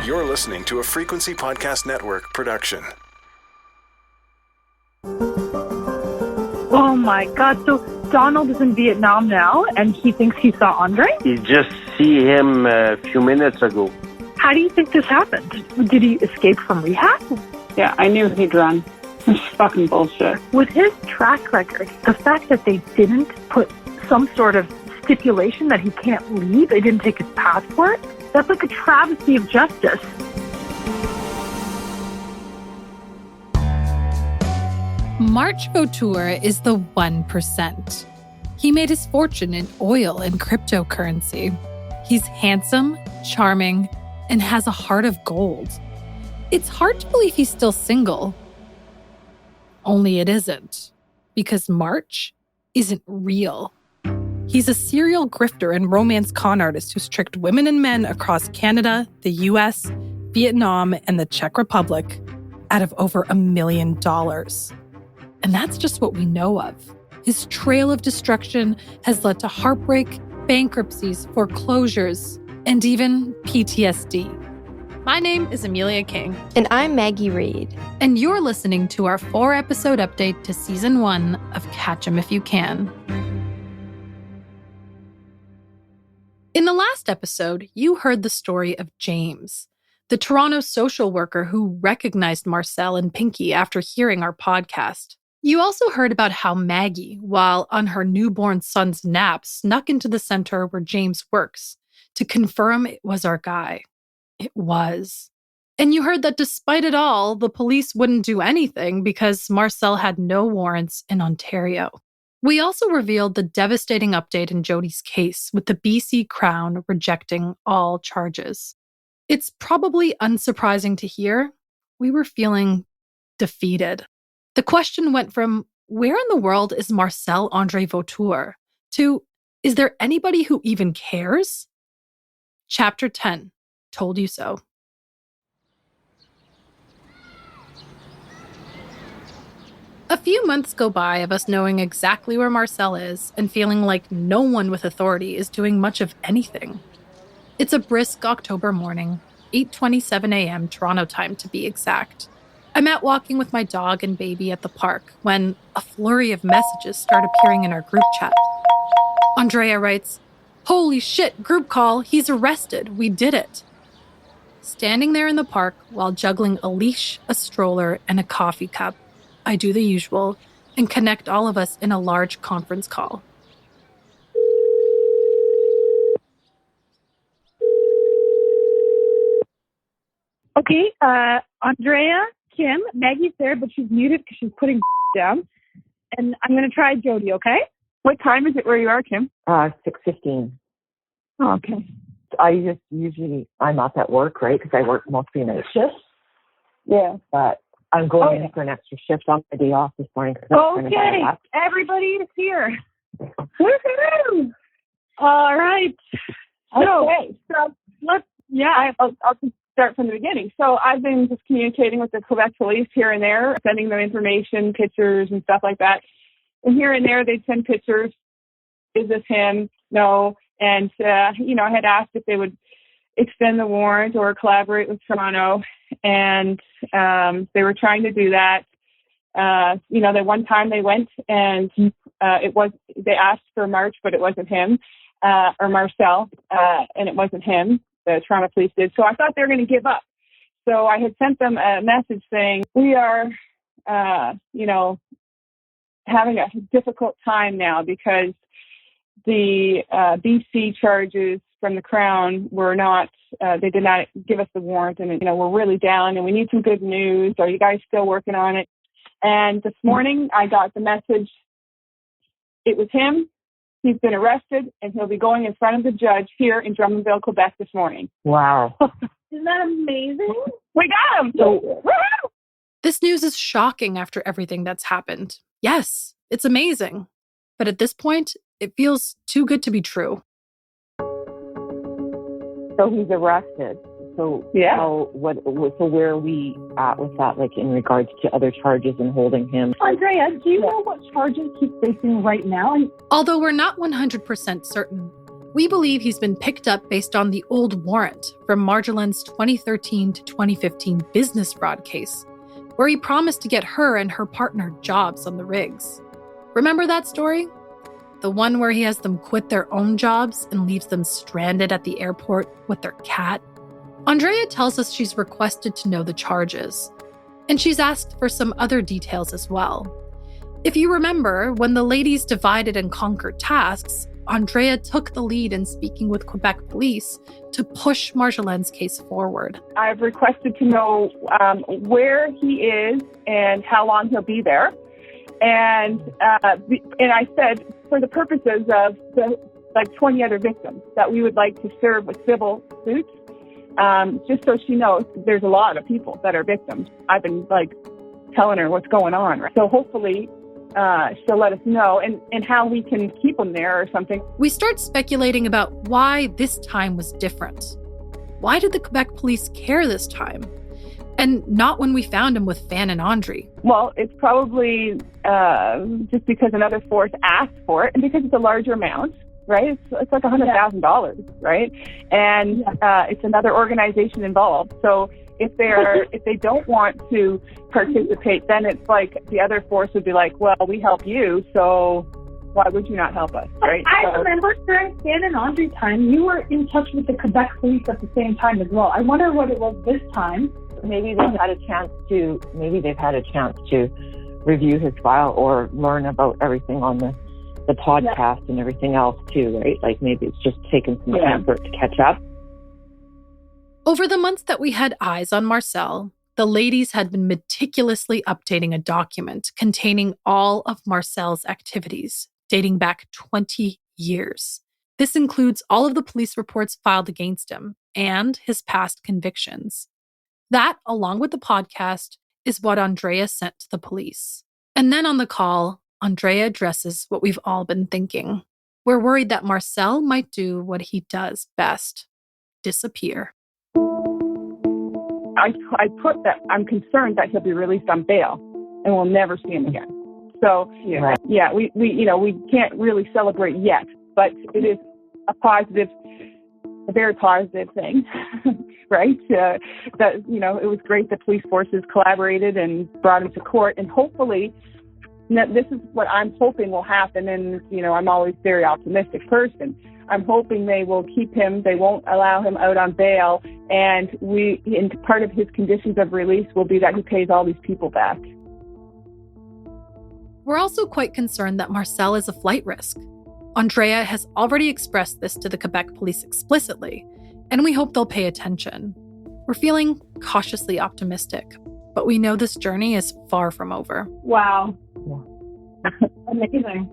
You're listening to a Frequency Podcast Network production. Oh my God. So Donald is in Vietnam now and he thinks he saw Andre? You just see him a few minutes ago. How do you think this happened? Did he escape from rehab? Yeah, I knew he'd run. It's fucking bullshit. With his track record, the fact that they didn't put some sort of stipulation that he can't leave, they didn't take his passport, that's like a travesty of justice. Marcel Vautour is the 1%. He made his fortune in oil and cryptocurrency. He's handsome, charming, and has a heart of gold. It's hard to believe he's still single. Only it isn't, because March isn't real. He's a serial grifter and romance con artist who's tricked women and men across Canada, the US, Vietnam, and the Czech Republic out of over $1 million. And that's just what we know of. His trail of destruction has led to heartbreak, bankruptcies, foreclosures, and even PTSD. My name is Amelia King. And I'm Maggie Reed. And you're listening to our 4-episode update to Season 1 of Catch 'Em If You Can. In the last episode, you heard the story of James, the Toronto social worker who recognized Marcel and Pinky after hearing our podcast. You also heard about how Maggie, while on her newborn son's nap, snuck into the center where James works to confirm it was our guy. It was. And you heard that despite it all, the police wouldn't do anything because Marcel had no warrants in Ontario. We also revealed the devastating update in Jody's case, with the BC Crown rejecting all charges. It's probably unsurprising to hear. We were feeling defeated. The question went from, where in the world is Marcel André Vautour? To, is there anybody who even cares? Chapter 10, Told You So. A few months go by of us knowing exactly where Marcel is and feeling like no one with authority is doing much of anything. It's a brisk October morning, 8:27 a.m. Toronto time to be exact. I'm out walking with my dog and baby at the park when a flurry of messages start appearing in our group chat. Andrea writes, "Holy shit, group call, he's arrested, we did it." Standing there in the park while juggling a leash, a stroller, and a coffee cup, I do the usual and connect all of us in a large conference call. Okay, Andrea, Kim, Maggie's there, but she's muted because she's putting down. And I'm going to try Jody, okay? What time is it where you are, Kim? 6:15. Oh, okay. I'm up at work, right? Because I work mostly night shifts. Yeah. But I'm going in for an extra shift on my day off this morning. Okay, everybody is here. Woohoo! All right. Okay. So let's, I'll just start from the beginning. So I've been just communicating with the Quebec police here and there, sending them information, pictures and stuff like that. And here and there, they'd send pictures. Is this him? No. And, I had asked if they would extend the warrant or collaborate with Toronto. And they were trying to do that. The one time they went and they asked for March, but it wasn't him, or Marcel, and it wasn't him. The Toronto police did. So I thought they were going to give up. So I had sent them a message saying, we are, having a difficult time now because the BC charges from the Crown were not, they did not give us the warrant, and, we're really down and we need some good news. Are you guys still working on it? And this morning I got the message. It was him. He's been arrested and he'll be going in front of the judge here in Drummondville, Quebec this morning. Wow. Isn't that amazing? We got him. So, woohoo! This news is shocking after everything that's happened. Yes, it's amazing. But at this point, it feels too good to be true. So he's arrested. So yeah. So where are we at with that, like in regards to other charges and holding him? Andrea, do you know what charges he's facing right now? Although we're not 100% certain, We believe he's been picked up based on the old warrant from Marjolaine's 2013 to 2015 business fraud case, where he promised to get her and her partner jobs on the rigs. Remember that story? The one where he has them quit their own jobs and leaves them stranded at the airport with their cat? Andrea tells us she's requested to know the charges, and she's asked for some other details as well. If you remember, when the ladies divided and conquered tasks, Andrea took the lead in speaking with Quebec police to push Marjolaine's case forward. I've requested to know where he is and how long he'll be there. And I said, for the purposes of the 20 other victims that we would like to serve with civil suits, just so she knows there's a lot of people that are victims. I've been telling her what's going on. Right? So hopefully she'll let us know and how we can keep them there or something. We start speculating about why this time was different. Why did the Quebec police care this time? And not when we found him with Fan and Andre. Well, it's probably just because another force asked for it and because it's a larger amount, right? It's like $100,000, right? And it's another organization involved. So if they don't want to participate, then it's like the other force would be like, well, we help you, so why would you not help us, right? I remember during Fan and Andre time, you were in touch with the Quebec police at the same time as well. I wonder what it was this time. Maybe they've had a chance to review his file or learn about everything on the podcast and everything else too, right? Like maybe it's just taken some time for it to catch up. Over the months that we had eyes on Marcel, the ladies had been meticulously updating a document containing all of Marcel's activities, dating back 20 years. This includes all of the police reports filed against him and his past convictions. That, along with the podcast, is what Andrea sent to the police. And then on the call, Andrea addresses what we've all been thinking. We're worried that Marcel might do what he does best: disappear. I put that I'm concerned that he'll be released on bail and we'll never see him again. So we can't really celebrate yet, but it is a very positive thing, right? That it was great that police forces collaborated and brought him to court, and hopefully this is what I'm hoping will happen. And I'm always a very optimistic person. I'm hoping they will keep him. They won't allow him out on bail. And part of his conditions of release will be that he pays all these people back. We're also quite concerned that Marcel is a flight risk. Andrea has already expressed this to the Quebec police explicitly, and we hope they'll pay attention. We're feeling cautiously optimistic, but we know this journey is far from over. Wow. Amazing.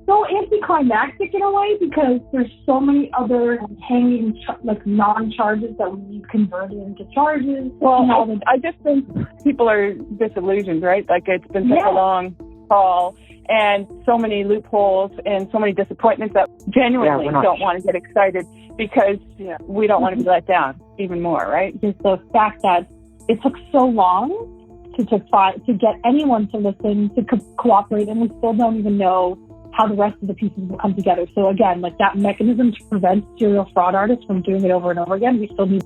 So anticlimactic in a way, because there's so many other hanging non-charges that we need converted into charges. Well, I just think people are disillusioned, right? Like it's been such a long haul and so many loopholes and so many disappointments that genuinely don't want to get excited because we don't want to be let down even more, right? Just the fact that it took so long to get anyone to listen, to cooperate, and we still don't even know how the rest of the pieces will come together. So again, that mechanism to prevent serial fraud artists from doing it over and over again, we still need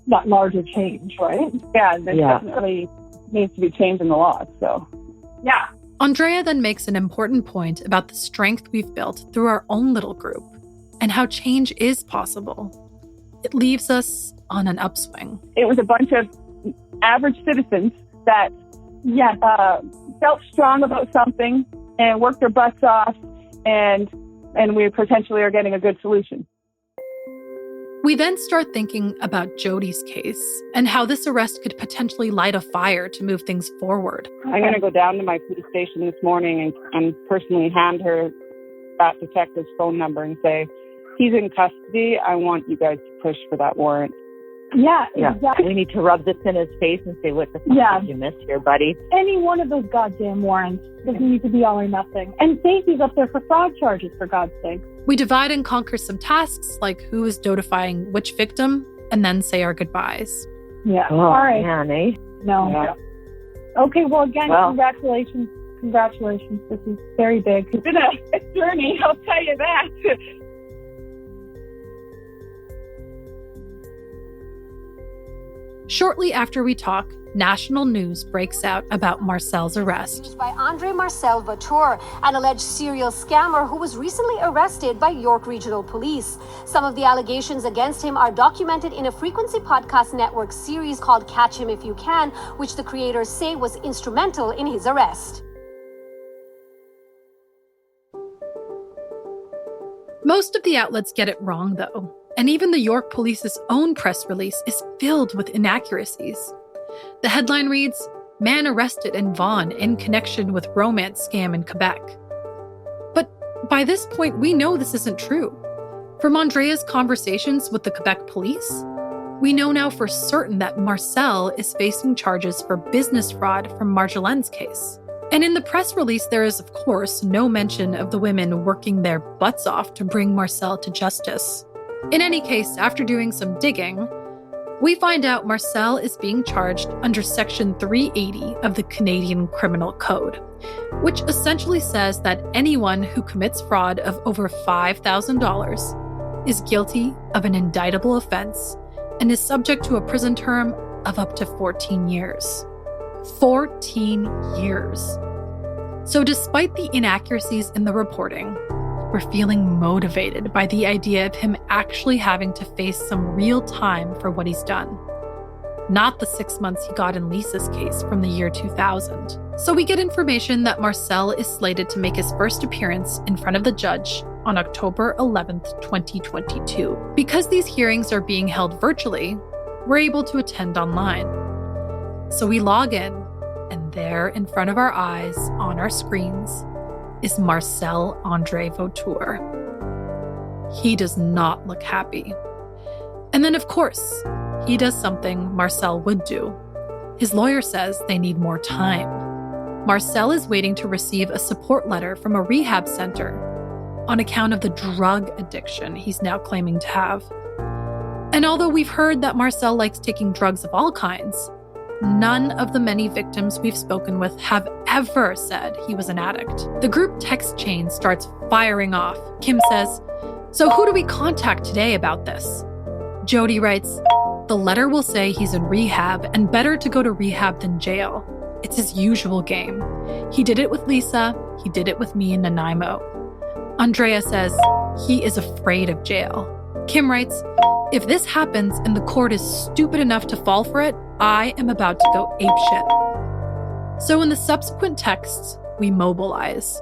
that larger change, right? Yeah, there definitely needs to be change in the law. So, yeah. Andrea then makes an important point about the strength we've built through our own little group and how change is possible. It leaves us on an upswing. It was a bunch of average citizens that felt strong about something and worked their butts off, and we potentially are getting a good solution. We then start thinking about Jody's case and how this arrest could potentially light a fire to move things forward. I'm going to go down to my police station this morning and personally hand her that detective's phone number and say, he's in custody. I want you guys to push for that warrant. Yeah, exactly. We need to rub this in his face and say, what the fuck did you miss here, buddy? Any one of those goddamn warrants doesn't need to be all or nothing. And Stacey's up there for fraud charges, for God's sake. We divide and conquer some tasks, like who is notifying which victim, and then say our goodbyes. Yeah. Oh, all right. Man, eh? No. Yeah. Okay, well, again, congratulations Congratulations. This is very big. It's been a journey, I'll tell you that. Shortly after we talk, national news breaks out about Marcel's arrest. By André Marcel Vautour, an alleged serial scammer who was recently arrested by York Regional Police. Some of the allegations against him are documented in a Frequency Podcast Network series called Catch Him If You Can, which the creators say was instrumental in his arrest. Most of the outlets get it wrong, though, and even the York Police's own press release is filled with inaccuracies. The headline reads, "Man arrested in Vaughan in connection with romance scam in Quebec." But by this point, we know this isn't true. From Andrea's conversations with the Quebec police, we know now for certain that Marcel is facing charges for business fraud from Marjolaine's case. And in the press release, there is, of course, no mention of the women working their butts off to bring Marcel to justice. In any case, after doing some digging, we find out Marcel is being charged under Section 380 of the Canadian Criminal Code, which essentially says that anyone who commits fraud of over $5,000 is guilty of an indictable offense and is subject to a prison term of up to 14 years. 14 years. So despite the inaccuracies in the reporting, we're feeling motivated by the idea of him actually having to face some real time for what he's done. Not the 6 months he got in Lisa's case from the year 2000. So we get information that Marcel is slated to make his first appearance in front of the judge on October 11th, 2022. Because these hearings are being held virtually, we're able to attend online. So we log in, and there in front of our eyes on our screens is Marcel André Vautour. He does not look happy. And then, of course, he does something Marcel would do. His lawyer says they need more time. Marcel is waiting to receive a support letter from a rehab center on account of the drug addiction he's now claiming to have. And although we've heard that Marcel likes taking drugs of all kinds, none of the many victims we've spoken with have ever said he was an addict. The group text chain starts firing off. Kim says, "So who do we contact today about this?" Jody writes, "The letter will say he's in rehab and better to go to rehab than jail. It's his usual game. He did it with Lisa. He did it with me and Nanaimo." Andrea says, "He is afraid of jail." Kim writes, "If this happens and the court is stupid enough to fall for it, I am about to go apeshit." So in the subsequent texts, we mobilize.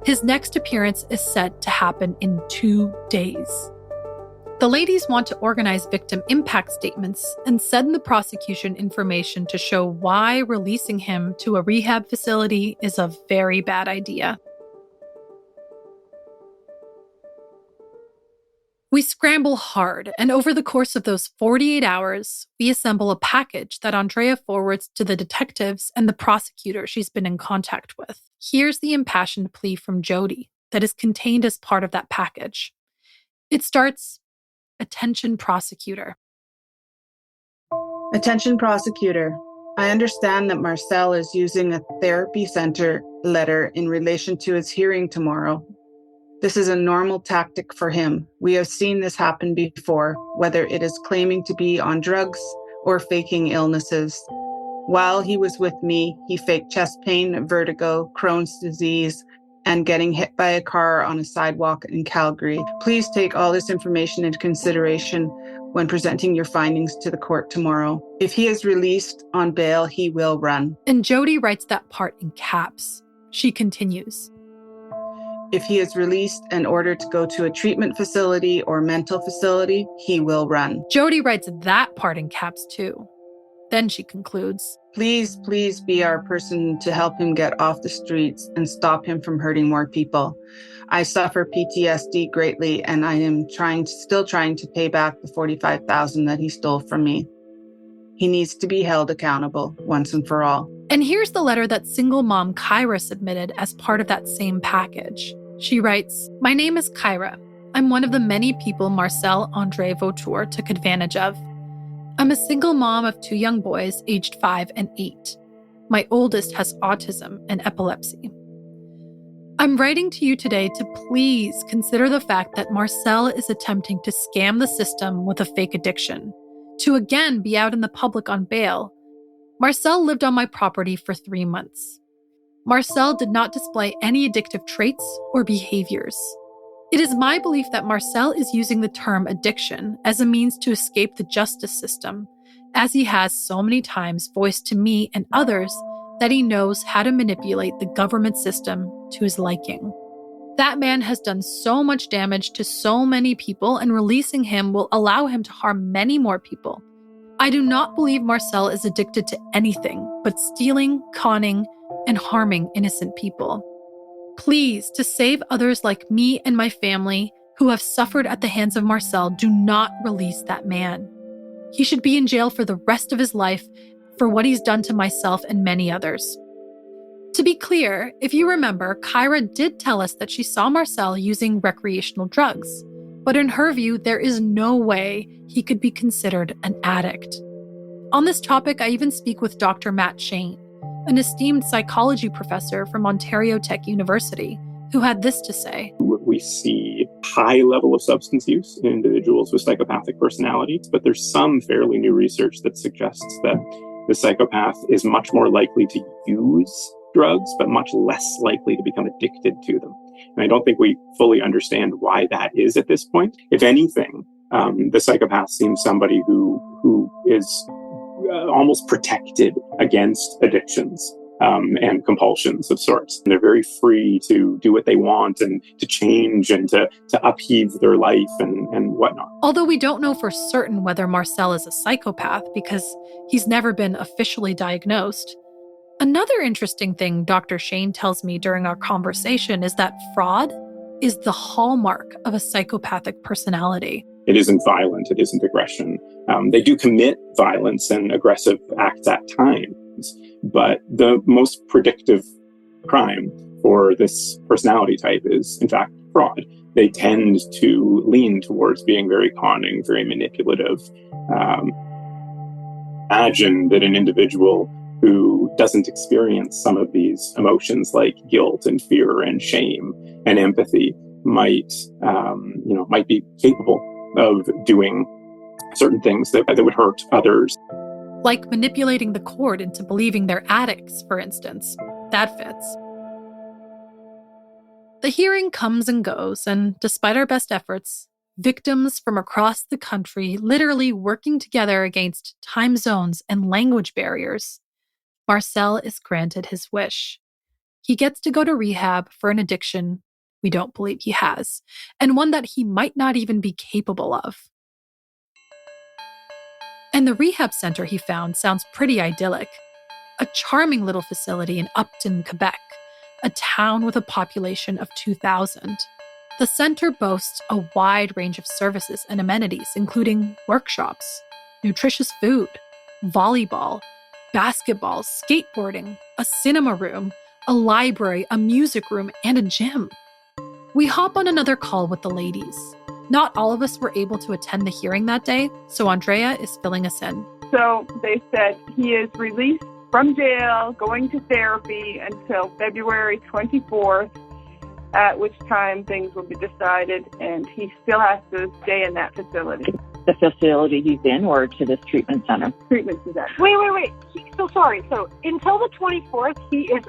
His next appearance is set to happen in 2 days. The ladies want to organize victim impact statements and send the prosecution information to show why releasing him to a rehab facility is a very bad idea. We scramble hard, and over the course of those 48 hours, we assemble a package that Andrea forwards to the detectives and the prosecutor she's been in contact with. Here's the impassioned plea from Jody that is contained as part of that package. It starts, "Attention prosecutor. Attention prosecutor. I understand that Marcel is using a therapy center letter in relation to his hearing tomorrow. This is a normal tactic for him. We have seen this happen before, whether it is claiming to be on drugs or faking illnesses. While he was with me, he faked chest pain, vertigo, Crohn's disease, and getting hit by a car on a sidewalk in Calgary. Please take all this information into consideration when presenting your findings to the court tomorrow. If he is released on bail, he will run." And Jody writes that part in caps. She continues, "If he is released and ordered to go to a treatment facility or mental facility, he will run." Jody writes that part in caps too. Then she concludes, Please be our person to help him get off the streets and stop him from hurting more people. I suffer PTSD greatly, and I am still trying to pay back the $45,000 that he stole from me. He needs to be held accountable once and for all." And here's the letter that single mom Kyra submitted as part of that same package. She writes, "My name is Kyra. I'm one of the many people Marcel André Vautour took advantage of. I'm a single mom of 2 young boys aged 5 and 8. My oldest has autism and epilepsy. I'm writing to you today to please consider the fact that Marcel is attempting to scam the system with a fake addiction, to again be out in the public on bail. Marcel lived on my property for 3 months. Marcel did not display any addictive traits or behaviors. It is my belief that Marcel is using the term addiction as a means to escape the justice system, as he has so many times voiced to me and others that he knows how to manipulate the government system to his liking. That man has done so much damage to so many people, and releasing him will allow him to harm many more people. I do not believe Marcel is addicted to anything but stealing, conning, and harming innocent people. Please, to save others like me and my family who have suffered at the hands of Marcel, do not release that man. He should be in jail for the rest of his life for what he's done to myself and many others. To be clear, if you remember, Kyra did tell us that she saw Marcel using recreational drugs, but in her view, there is no way he could be considered an addict. On this topic, I even speak with Dr. Matt Shane, an esteemed psychology professor from Ontario Tech University, who had this to say. We see high level of substance use in individuals with psychopathic personalities, but there's some fairly new research that suggests that the psychopath is much more likely to use drugs, but much less likely to become addicted to them. And I don't think we fully understand why that is at this point. If anything, the psychopath seems somebody who is almost protected against addictions and compulsions of sorts. And they're very free to do what they want and to change and to upheave their life and whatnot. Although we don't know for certain whether Marcel is a psychopath because he's never been officially diagnosed, another interesting thing Dr. Shane tells me during our conversation is that fraud is the hallmark of a psychopathic personality. It isn't violent, it isn't aggression. They do commit violence and aggressive acts at times, but the most predictive crime for this personality type is, in fact, fraud. They tend to lean towards being very conning, very manipulative. Imagine that an individual who doesn't experience some of these emotions like guilt and fear and shame and empathy might be capable of doing certain things that would hurt others. Like manipulating the court into believing they're addicts, for instance. That fits. The hearing comes and goes, and despite our best efforts, victims from across the country literally working together against time zones and language barriers, Marcel is granted his wish. He gets to go to rehab for an addiction we don't believe he has, and one that he might not even be capable of. And the rehab center he found sounds pretty idyllic. A charming little facility in Upton, Quebec, a town with a population of 2,000. The center boasts a wide range of services and amenities, including workshops, nutritious food, volleyball, basketball, skateboarding, a cinema room, a library, a music room, and a gym. We hop on another call with the ladies. Not all of us were able to attend the hearing that day, so Andrea is filling us in. So they said he is released from jail, going to therapy until February 24th, at which time things will be decided, and he still has to stay in that facility. The facility he's in or to this treatment center? Treatment is that. Wait. He's so sorry. So until the 24th, he is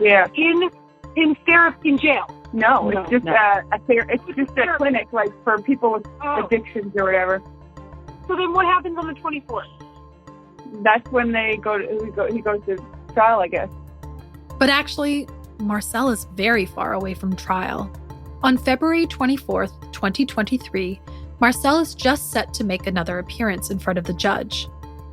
in therapy in jail. No, it's just a clinic, like for people with addictions or whatever. So then, what happens on the 24th? That's when he goes to trial, I guess. But actually, Marcel is very far away from trial. On February 24th, 2023, Marcel is just set to make another appearance in front of the judge.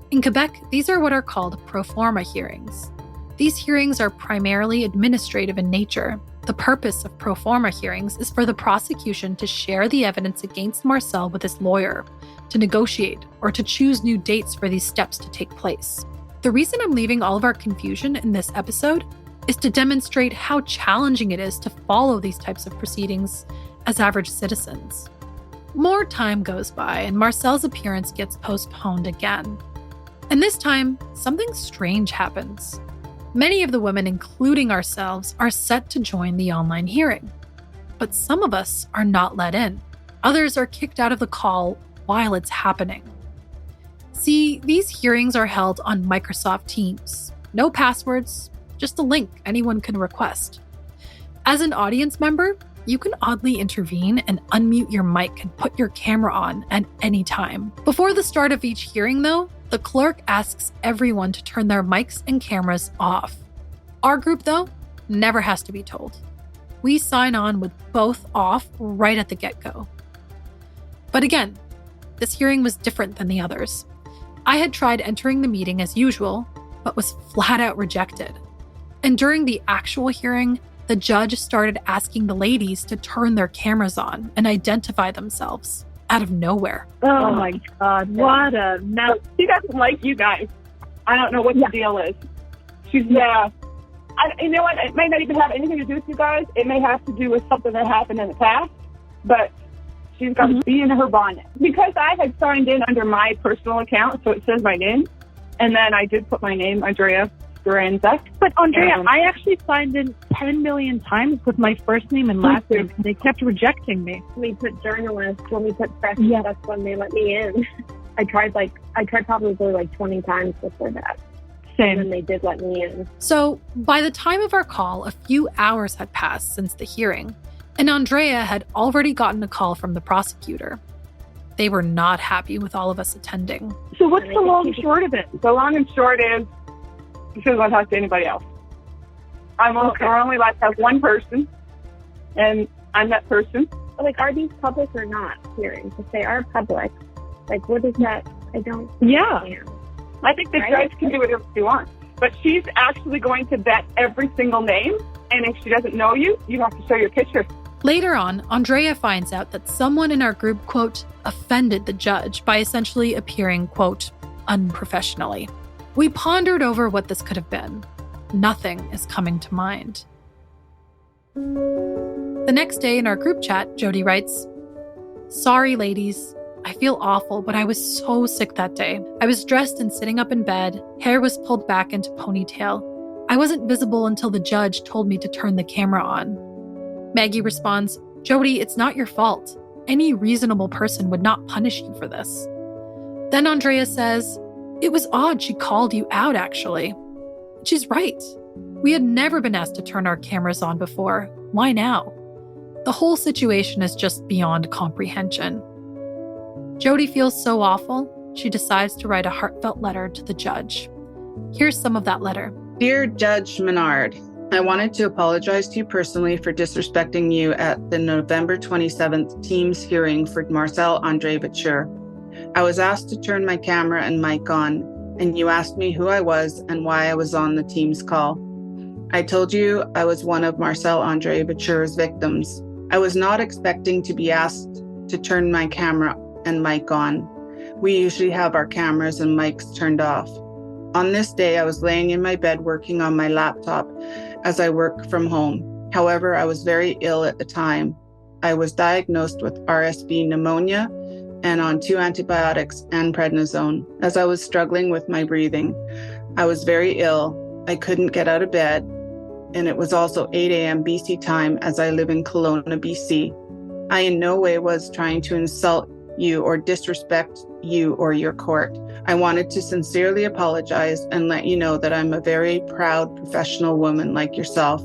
In Quebec, these are what are called pro forma hearings. These hearings are primarily administrative in nature. The purpose of pro forma hearings is for the prosecution to share the evidence against Marcel with his lawyer, to negotiate, or to choose new dates for these steps to take place. The reason I'm leaving all of our confusion in this episode is to demonstrate how challenging it is to follow these types of proceedings as average citizens. More time goes by and Marcel's appearance gets postponed again. And this time, something strange happens. Many of the women, including ourselves, are set to join the online hearing. But some of us are not let in. Others are kicked out of the call while it's happening. See, these hearings are held on Microsoft Teams. No passwords, just a link anyone can request. As an audience member, you can oddly intervene and unmute your mic and put your camera on at any time. Before the start of each hearing, though, the clerk asks everyone to turn their mics and cameras off. Our group, though, never has to be told. We sign on with both off right at the get-go. But again, this hearing was different than the others. I had tried entering the meeting as usual, but was flat out rejected. And during the actual hearing, the judge started asking the ladies to turn their cameras on and identify themselves out of nowhere. Oh my God, what a mess. She doesn't like you guys. I don't know what the deal is. You know what? It may not even have anything to do with you guys. It may have to do with something that happened in the past, but she's got to be in her bonnet. Because I had signed in under my personal account, so it says my name, and then I did put my name, Andrea Garanzek. But Andrea, I actually signed in 10 million times with my first name and last name, and they kept rejecting me. We put journalist, when we put press, that's when they let me in. I tried probably like 20 times before that. Same. And they did let me in. So by the time of our call, a few hours had passed since the hearing, and Andrea had already gotten a call from the prosecutor. They were not happy with all of us attending. So what's the long and short of it? The long and short is, she doesn't want to talk to anybody else. We're only allowed to have one person, and I'm that person. Like, are these public or not hearings? If they are public, like, what is that? I don't understand. I think the judge can do whatever she wants. But she's actually going to vet every single name, and if she doesn't know you, you have to show your picture. Later on, Andrea finds out that someone in our group, quote, offended the judge by essentially appearing, quote, unprofessionally. We pondered over what this could have been. Nothing is coming to mind. The next day in our group chat, Jody writes, "Sorry, ladies. I feel awful, but I was so sick that day. I was dressed and sitting up in bed. Hair was pulled back into ponytail. I wasn't visible until the judge told me to turn the camera on." Maggie responds, "Jody, it's not your fault. Any reasonable person would not punish you for this." Then Andrea says, "It was odd she called you out, actually." She's right. We had never been asked to turn our cameras on before. Why now? The whole situation is just beyond comprehension. Jody feels so awful, she decides to write a heartfelt letter to the judge. Here's some of that letter. Dear Judge Menard, I wanted to apologize to you personally for disrespecting you at the November 27th Teams hearing for Marcel André Vautour. I was asked to turn my camera and mic on, and you asked me who I was and why I was on the Teams call. I told you I was one of Marcel André Vautour's victims. I was not expecting to be asked to turn my camera and mic on. We usually have our cameras and mics turned off. On this day, I was laying in my bed working on my laptop as I work from home. However, I was very ill at the time. I was diagnosed with RSV pneumonia and on 2 antibiotics and prednisone. As I was struggling with my breathing, I was very ill. I couldn't get out of bed, and it was also 8 a.m. BC time as I live in Kelowna, BC. I in no way was trying to insult you or disrespect you or your court. I wanted to sincerely apologize and let you know that I'm a very proud professional woman like yourself,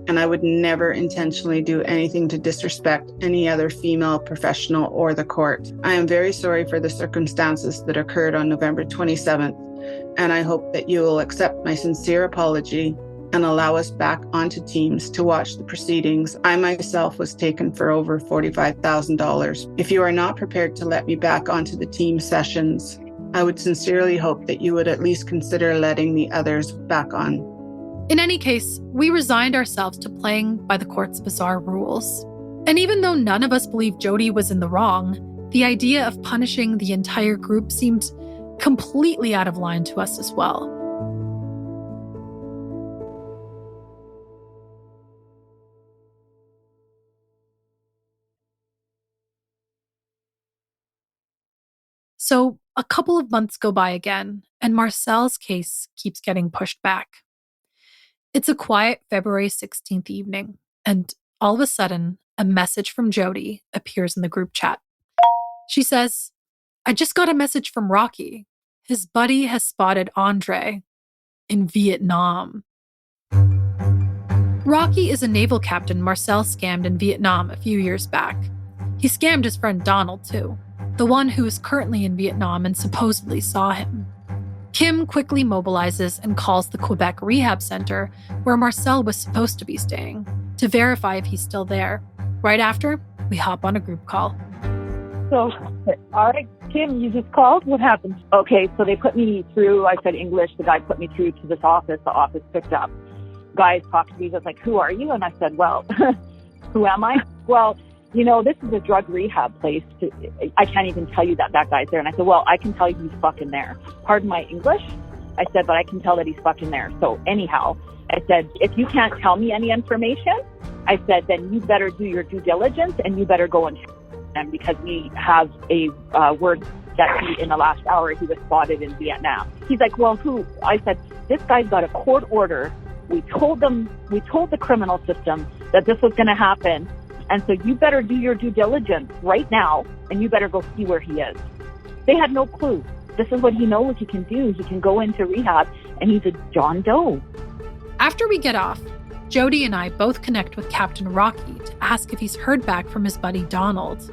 and I would never intentionally do anything to disrespect any other female professional or the court. I am very sorry for the circumstances that occurred on November 27th, and I hope that you will accept my sincere apology and allow us back onto Teams to watch the proceedings. I myself was taken for over $45,000. If you are not prepared to let me back onto the team sessions, I would sincerely hope that you would at least consider letting the others back on. In any case, we resigned ourselves to playing by the court's bizarre rules. And even though none of us believed Jody was in the wrong, the idea of punishing the entire group seemed completely out of line to us as well. So a couple of months go by again, and Marcel's case keeps getting pushed back. It's a quiet February 16th evening, and all of a sudden, a message from Jody appears in the group chat. She says, "I just got a message from Rocky. His buddy has spotted Andre in Vietnam." Rocky is a naval captain Marcel scammed in Vietnam a few years back. He scammed his friend Donald, too, the one who is currently in Vietnam and supposedly saw him. Kim quickly mobilizes and calls the Quebec Rehab Center, where Marcel was supposed to be staying, to verify if he's still there. Right after, we hop on a group call. So, all right, Kim, you just called. What happened? Okay, so they put me through. I said English. The guy put me through to this office. The office picked up. Guys talked to me. He was like, "Who are you?" And I said, "Well, who am I?" "Well, this is a drug rehab place. I can't even tell you that guy's there." And I said, "Well, I can tell you he's fucking there." Pardon my English. I said, "But I can tell that he's fucking there." So anyhow, I said, "If you can't tell me any information," I said, "then you better do your due diligence and you better go and him because we have a word that in the last hour he was spotted in Vietnam." He's like, "Well, who?" I said, "This guy's got a court order. We told the criminal system that this was going to happen. And so you better do your due diligence right now and you better go see where he is." They had no clue. This is what he knows he can do. He can go into rehab and he's a John Doe. After we get off, Jody and I both connect with Captain Rocky to ask if he's heard back from his buddy Donald.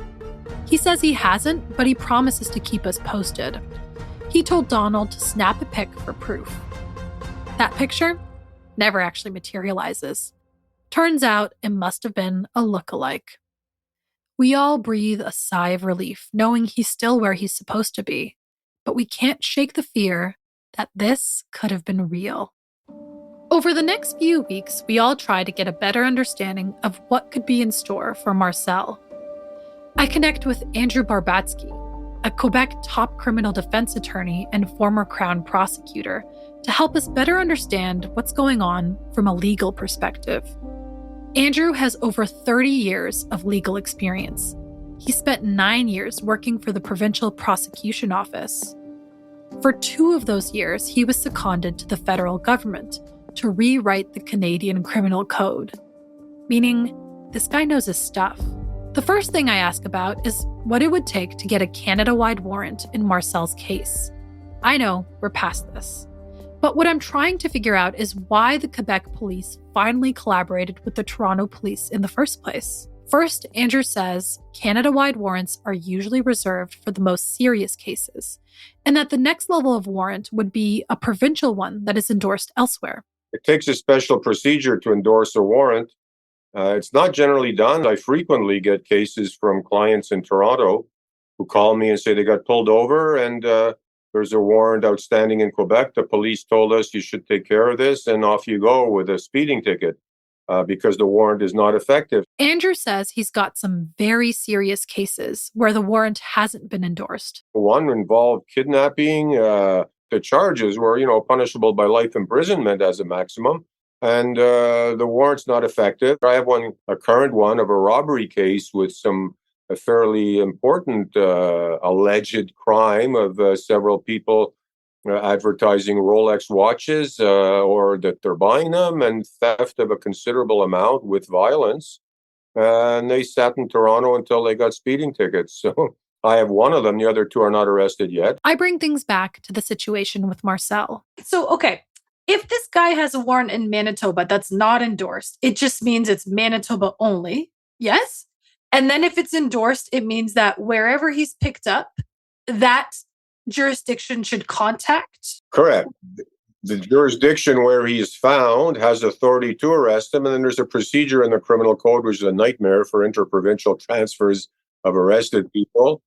He says he hasn't, but he promises to keep us posted. He told Donald to snap a pic for proof. That picture never actually materializes. Turns out it must have been a look-alike. We all breathe a sigh of relief, knowing he's still where he's supposed to be, but we can't shake the fear that this could have been real. Over the next few weeks, we all try to get a better understanding of what could be in store for Marcel. I connect with Andrew Barbatsky, a Quebec top criminal defense attorney and former Crown prosecutor, to help us better understand what's going on from a legal perspective. Andrew has over 30 years of legal experience. He spent 9 years working for the Provincial Prosecution Office. For 2 of those years, he was seconded to the federal government to rewrite the Canadian Criminal Code. Meaning, this guy knows his stuff. The first thing I ask about is what it would take to get a Canada-wide warrant in Marcel's case. I know we're past this. But what I'm trying to figure out is why the Quebec police finally collaborated with the Toronto police in the first place. First, Andrew says Canada-wide warrants are usually reserved for the most serious cases, and that the next level of warrant would be a provincial one that is endorsed elsewhere. It takes a special procedure to endorse a warrant. It's not generally done. I frequently get cases from clients in Toronto who call me and say they got pulled over and there's a warrant outstanding in Quebec. The police told us you should take care of this, and off you go with a speeding ticket because the warrant is not effective. Andrew says he's got some very serious cases where the warrant hasn't been endorsed. One involved kidnapping. The charges were, punishable by life imprisonment as a maximum, and the warrant's not effective. I have a current one of a robbery case with a fairly important alleged crime of several people advertising Rolex watches or that they're buying them, and theft of a considerable amount with violence. And they sat in Toronto until they got speeding tickets. So I have one of them. The other 2 are not arrested yet. I bring things back to the situation with Marcel. So, okay, if this guy has a warrant in Manitoba that's not endorsed, it just means it's Manitoba only. Yes? And then if it's endorsed, it means that wherever he's picked up, that jurisdiction should contact? Correct. The jurisdiction where he is found has authority to arrest him, and then there's a procedure in the criminal code, which is a nightmare for interprovincial transfers of arrested people.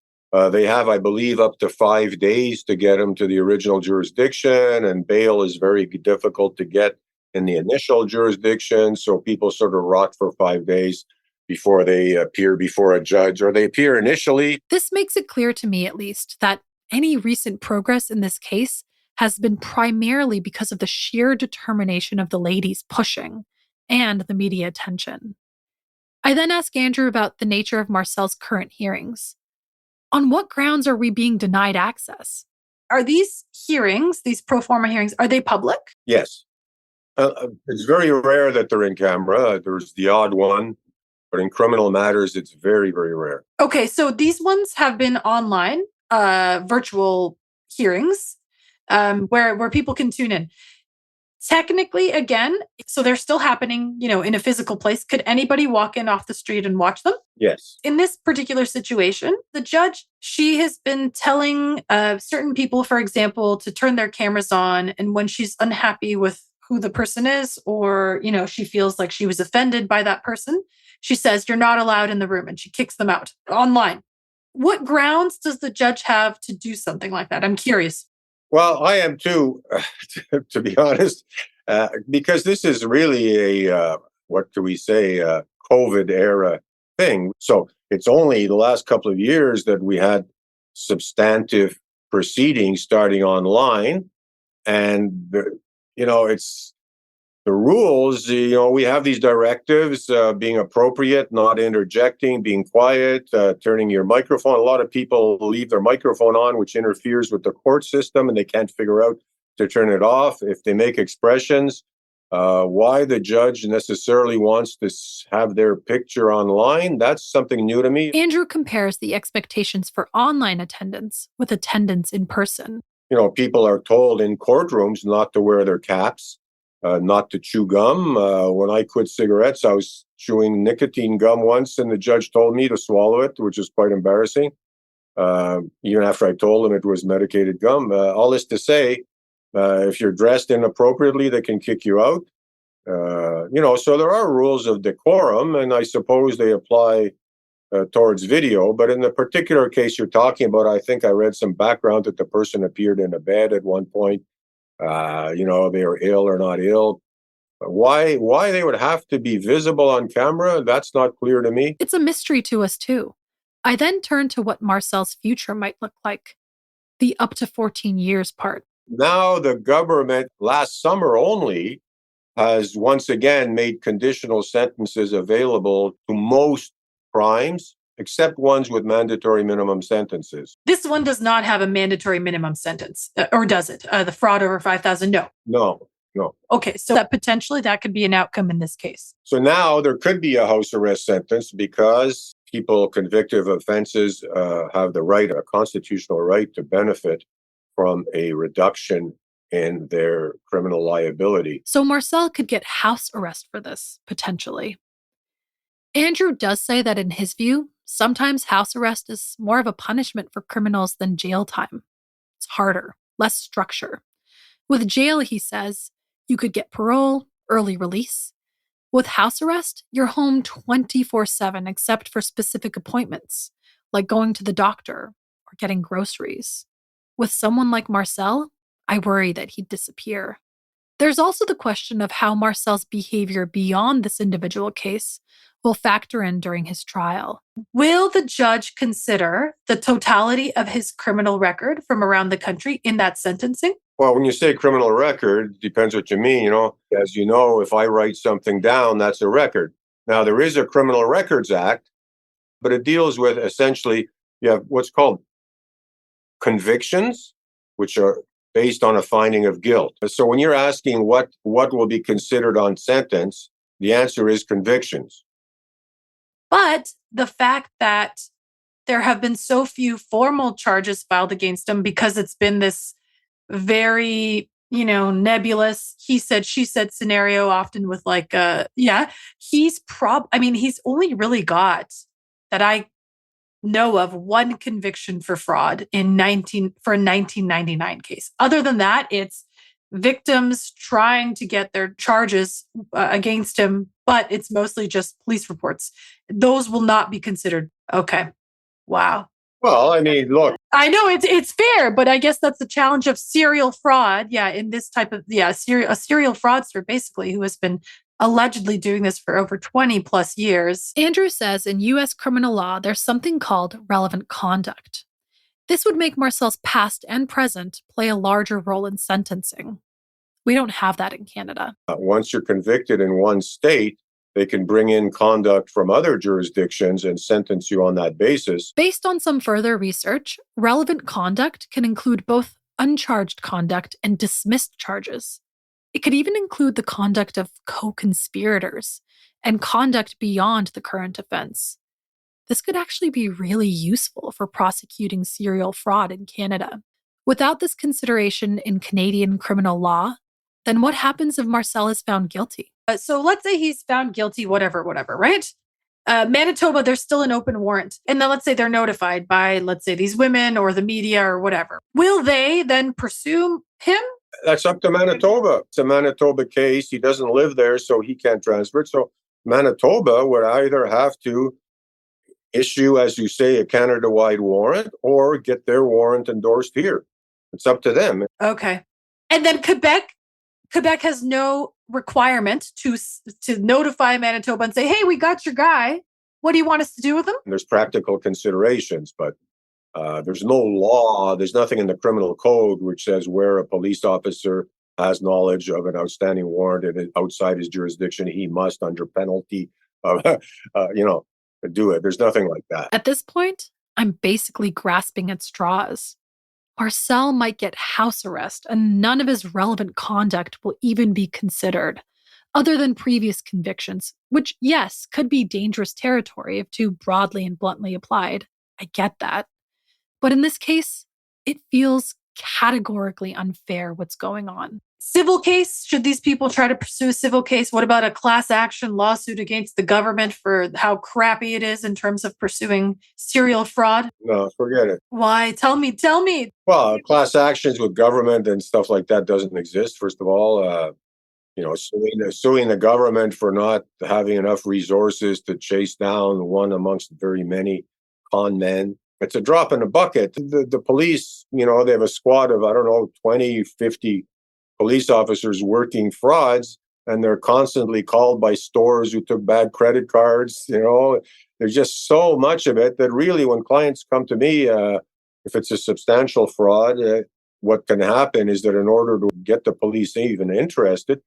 They have, I believe, up to 5 days to get him to the original jurisdiction, and bail is very difficult to get in the initial jurisdiction, so people sort of rot for 5 days before they appear before a judge, or they appear initially. This makes it clear to me, at least, that any recent progress in this case has been primarily because of the sheer determination of the ladies pushing and the media attention. I then ask Andrew about the nature of Marcel's current hearings. On what grounds are we being denied access? Are these hearings, these pro forma hearings, are they public? Yes. It's very rare that they're in camera. There's the odd one But in criminal matters, it's very, very rare. Okay, so these ones have been online, virtual hearings, where people can tune in. Technically, again, so they're still happening, in a physical place. Could anybody walk in off the street and watch them? Yes. In this particular situation, the judge, she has been telling certain people, for example, to turn their cameras on. And when she's unhappy with who the person is, or, she feels like she was offended by that person, she says, "You're not allowed in the room," and she kicks them out online. What grounds does the judge have to do something like that? I'm curious. Well, I am too, to be honest, because this is really what do we say, COVID era thing. So it's only the last couple of years that we had substantive proceedings starting online. And, it's the rules, we have these directives, being appropriate, not interjecting, being quiet, turning your microphone. A lot of people leave their microphone on, which interferes with the court system, and they can't figure out to turn it off. If they make expressions, why the judge necessarily wants to have their picture online, that's something new to me. Andrew compares the expectations for online attendance with attendance in person. People are told in courtrooms not to wear their caps. Not to chew gum. When I quit cigarettes, I was chewing nicotine gum once, and the judge told me to swallow it, which is quite embarrassing, even after I told him it was medicated gum. All this to say, if you're dressed inappropriately, they can kick you out. So there are rules of decorum, and I suppose they apply towards video. But in the particular case you're talking about, I think I read some background that the person appeared in a bed at one point. They were ill or not ill. Why they would have to be visible on camera, that's not clear to me. It's a mystery to us too. I then turn to what Marcel's future might look like. The up to 14 years part. Now the government, last summer only, has once again made conditional sentences available to most crimes, except ones with mandatory minimum sentences. This one does not have a mandatory minimum sentence, or does it? The fraud over $5,000? No. No. Okay, so that potentially that could be an outcome in this case. So now there could be a house arrest sentence because people convicted of offenses have the right, a constitutional right, to benefit from a reduction in their criminal liability. So Marcel could get house arrest for this, potentially. Andrew does say that in his view, sometimes house arrest is more of a punishment for criminals than jail time. It's harder, less structure. With jail, he says, you could get parole, early release. With house arrest, you're home 24/7 except for specific appointments, like going to the doctor or getting groceries. With someone like Marcel, I worry that he'd disappear. There's also the question of how Marcel's behavior beyond this individual case will factor in during his trial. Will the judge consider the totality of his criminal record from around the country in that sentencing? Well, when you say criminal record, depends what you mean. As you know, if I write something down, that's a record. Now, there is a Criminal Records Act, but it deals with essentially, you have what's called convictions, which are based on a finding of guilt. So when you're asking what will be considered on sentence, the answer is convictions. But the fact that there have been so few formal charges filed against him because it's been this very, nebulous he said, she said scenario, often with he's only really got, that I know of, one conviction for fraud for a 1999 case. Other than that, it's victims trying to get their charges against him, but it's mostly just police reports. Those will not be considered. Okay. Wow. Well, look. I know it's fair, but I guess that's the challenge of serial fraud. Yeah, in this type of, a serial fraudster, basically, who has been allegedly doing this for over 20 plus years. Andrew says in U.S. criminal law, there's something called relevant conduct. This would make Marcel's past and present play a larger role in sentencing. We don't have that in Canada. Once you're convicted in one state, they can bring in conduct from other jurisdictions and sentence you on that basis. Based on some further research, relevant conduct can include both uncharged conduct and dismissed charges. It could even include the conduct of co-conspirators and conduct beyond the current offense. This could actually be really useful for prosecuting serial fraud in Canada. Without this consideration in Canadian criminal law, then what happens if Marcel is found guilty? So let's say he's found guilty, whatever, right? Manitoba, there's still an open warrant. And then let's say they're notified by, let's say, these women or the media or whatever. Will they then pursue him? That's up to Manitoba. It's a Manitoba case. He doesn't live there, so he can't transfer it. So Manitoba would either have to issue, as you say, a Canada-wide warrant or get their warrant endorsed here. It's up to them. Okay. And then Quebec has no requirement to notify Manitoba and say, hey, we got your guy. What do you want us to do with him? There's practical considerations, but there's no law. There's nothing in the criminal code which says where a police officer has knowledge of an outstanding warrant and outside his jurisdiction, he must, under penalty of, do it. There's nothing like that. At this point, I'm basically grasping at straws. Marcel might get house arrest, and none of his relevant conduct will even be considered, other than previous convictions, which, yes, could be dangerous territory if too broadly and bluntly applied. I get that. But in this case, it feels categorically unfair what's going on. Civil case? Should these people try to pursue a civil case? What about a class action lawsuit against the government for how crappy it is in terms of pursuing serial fraud? No, forget it. Why? Tell me. Well, class actions with government and stuff like that doesn't exist, first of all. Suing the government for not having enough resources to chase down one amongst very many con men. It's a drop in the bucket. The police, they have a squad of, 20, 50 police officers working frauds, and they're constantly called by stores who took bad credit cards. There's just so much of it that really when clients come to me, if it's a substantial fraud, what can happen is that in order to get the police even interested,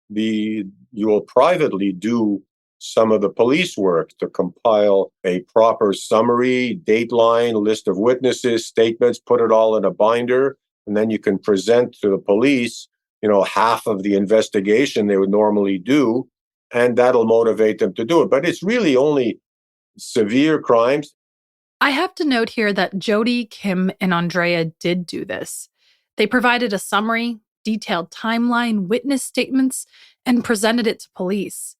you will privately do some of the police work to compile a proper summary, dateline, list of witnesses, statements, put it all in a binder, and then you can present to the police half of the investigation they would normally do, and that'll motivate them to do it. But it's really only severe crimes. I have to note here that Jody, Kim, and Andrea did do this. They provided a summary, detailed timeline, witness statements, and presented it to police.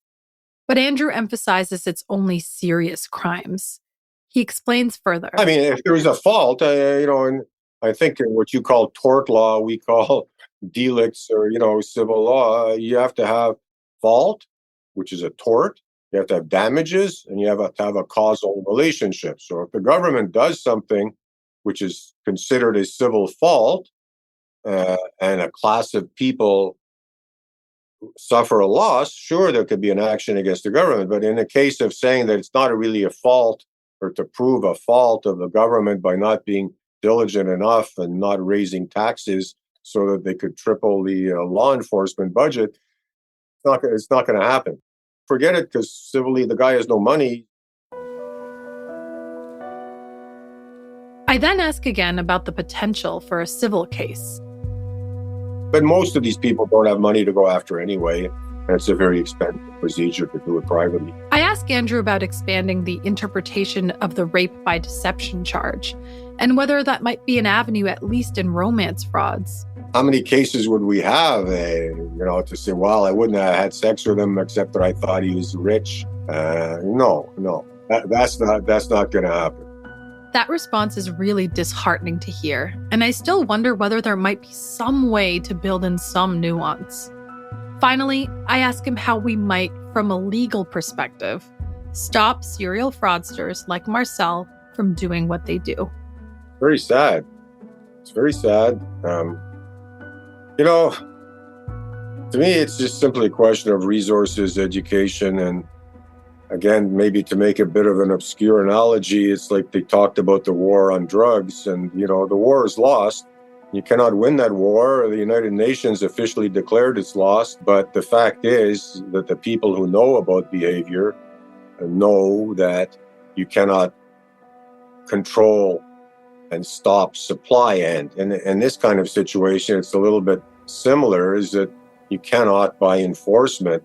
But Andrew emphasizes it's only serious crimes. He explains further. I mean, if there's a fault, and I think in what you call tort law, we call delicts or, civil law, you have to have fault, which is a tort. You have to have damages, and you have to have a causal relationship. So if the government does something which is considered a civil fault, and a class of people suffer a loss, sure, there could be an action against the government. But in the case of saying that it's not really a fault, or to prove a fault of the government by not being diligent enough and not raising taxes so that they could triple the law enforcement budget, it's not going to happen. Forget it, because civilly, the guy has no money. I then ask again about the potential for a civil case. But most of these people don't have money to go after anyway. And it's a very expensive procedure to do it privately. I ask Andrew about expanding the interpretation of the rape by deception charge and whether that might be an avenue, at least in romance frauds. How many cases would we have, to say, well, I wouldn't have had sex with him except that I thought he was rich? No. That's not going to happen. That response is really disheartening to hear, and I still wonder whether there might be some way to build in some nuance. Finally, I ask him how we might, from a legal perspective, stop serial fraudsters like Marcel from doing what they do. Very sad. It's very sad. To me, it's just simply a question of resources, education, and again, maybe to make a bit of an obscure analogy, it's like they talked about the war on drugs, and, the war is lost. You cannot win that war. The United Nations officially declared it's lost, but the fact is that the people who know about behavior know that you cannot control and stop supply end. And in this kind of situation, it's a little bit similar, is that You cannot, by enforcement,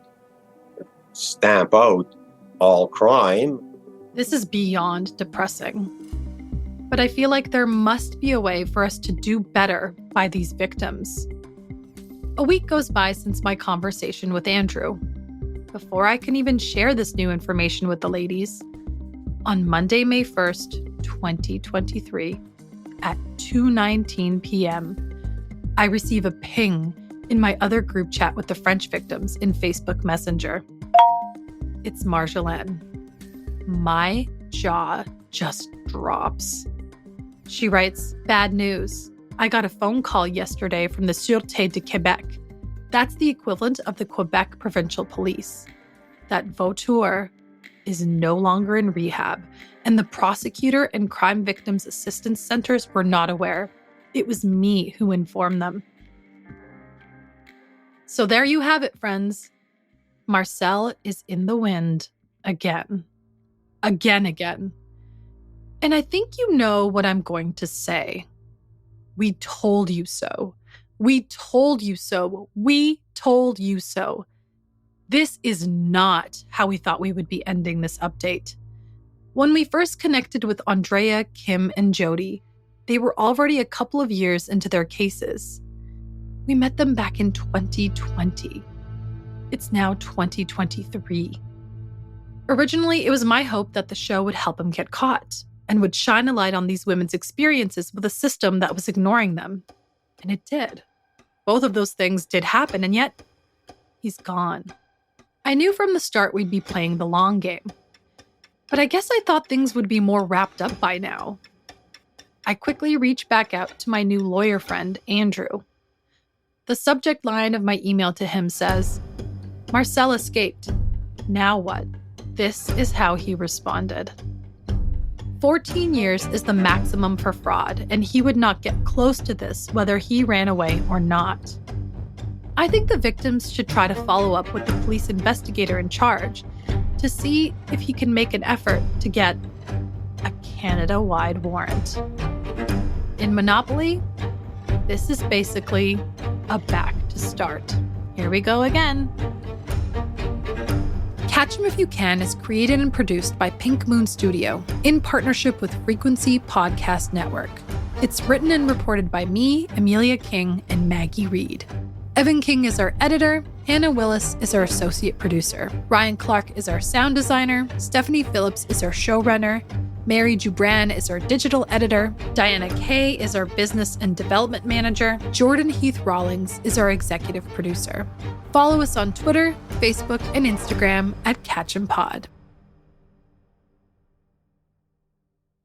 stamp out all crime. This is beyond depressing. But I feel like there must be a way for us to do better by these victims. A week goes by since my conversation with Andrew. Before I can even share this new information with the ladies, on Monday, May 1st, 2023, at 2:19 p.m., I receive a ping in my other group chat with the French victims in Facebook Messenger. It's Marjolaine. My jaw just drops. She writes, "Bad news. I got a phone call yesterday from the Sûreté de Québec. That's the equivalent of the Quebec Provincial Police. That Vautour is no longer in rehab, and the prosecutor and crime victims assistance centers were not aware. It was me who informed them." So there you have it, friends. Marcel is in the wind again. Again. And I think you know what I'm going to say. We told you so. We told you so. We told you so. This is not how we thought we would be ending this update. When we first connected with Andrea, Kim, and Jody, they were already a couple of years into their cases. We met them back in 2020. It's now 2023. Originally, it was my hope that the show would help them get caught and would shine a light on these women's experiences with a system that was ignoring them. And it did. Both of those things did happen, and yet, he's gone. I knew from the start we'd be playing the long game. But I guess I thought things would be more wrapped up by now. I quickly reached back out to my new lawyer friend, Andrew. The subject line of my email to him says, "Marcel escaped. Now what?" This is how he responded. 14 years is the maximum for fraud, and he would not get close to this whether he ran away or not. I think the victims should try to follow up with the police investigator in charge to see if he can make an effort to get a Canada-wide warrant. In Monopoly, this is basically a back to start. Here we go again. Catch 'Em If You Can is created and produced by Pink Moon Studio in partnership with Frequency Podcast Network. It's written and reported by me, Amelia King, and Maggie Reed. Evan King is our editor. Hannah Willis is our associate producer. Ryan Clark is our sound designer. Stephanie Phillips is our showrunner. Mary Jubran is our digital editor. Diana Kay is our business and development manager. Jordan Heath Rawlings is our executive producer. Follow us on Twitter, Facebook, and Instagram at Catch 'Em Pod.